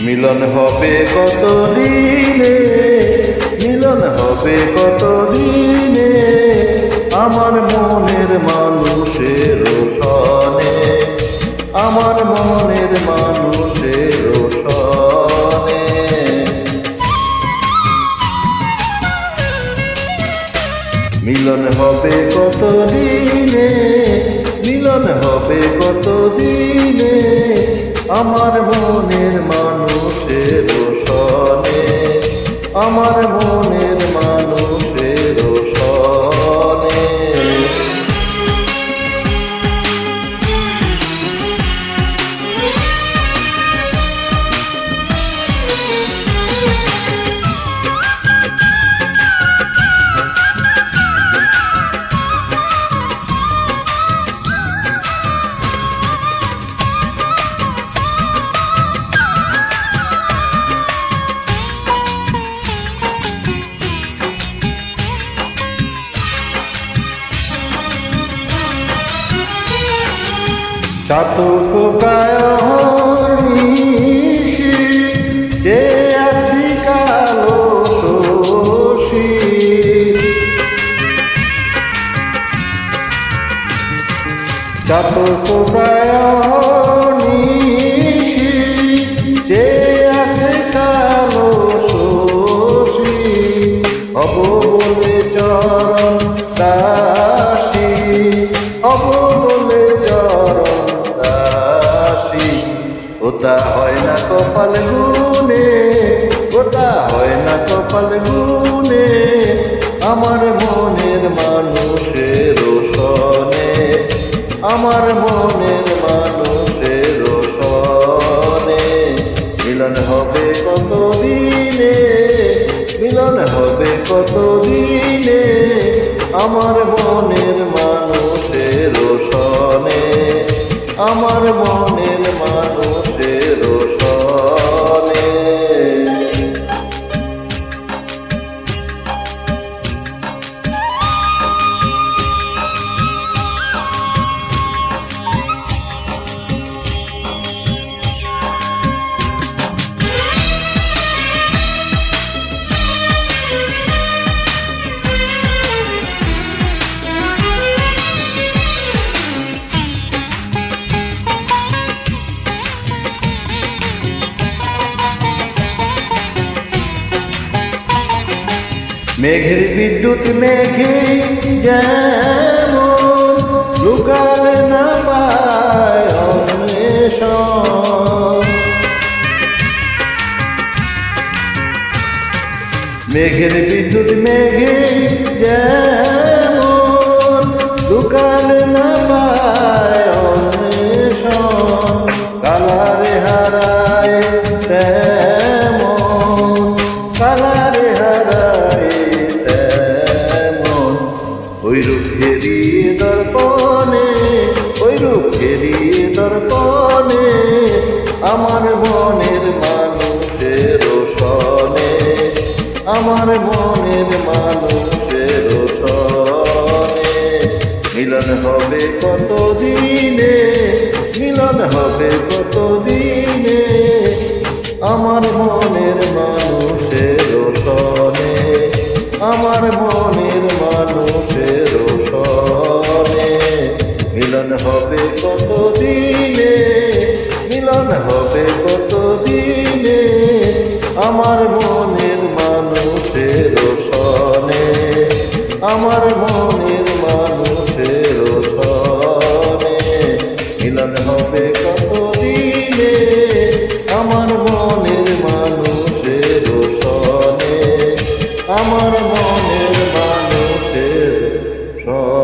মিলন হবে কত দিনে, মিলন হবে কত দিনে, আমার মনের মানুষের সনে, আমার মনের মানুষের সনে। মিলন হবে কত দিনে, মিলন হবে কত দিনে, আমার মনের মানুষের সনে, আমার মনের মানুষের সনে। চাতক কায়নিশি যে আছি কালো শোষী, চাতক কায়নিশি যে আছে কালো শোষী, হব বলে চরণ দাসী, হব বলে চরণ দাসী। ওটা হয় না কপাল গুনে, ওটা হয় না কপাল গুনে, আমার মনের মানুষের সনে, আমার মনের মানুষের সনে। মিলন হবে কত দিনে, মিলন হবে কত দিনে, আমার মনের মানুষের সনে, আমার মনের মানুষের সনে। মেঘের বিদ্যুৎ মেঘে যেমন লুকালে না পায় অন্বেষণ, মেঘের বিদ্যুৎ মেঘে যেমন লুকালে না পায় অন্বেষণ, কালারে হারায় তেমন, কালারে হারায় তেমন। ওই রূপ ফেরিয়ে দর্পণে, ওই রূপ ফেরিয়ে দর্পণে, আমার মনের মানুষের সনে, আমার মনের মানুষের সনে। মিলন হবে কত দিনে, মিলন হবে কত দিনে, আমার মনের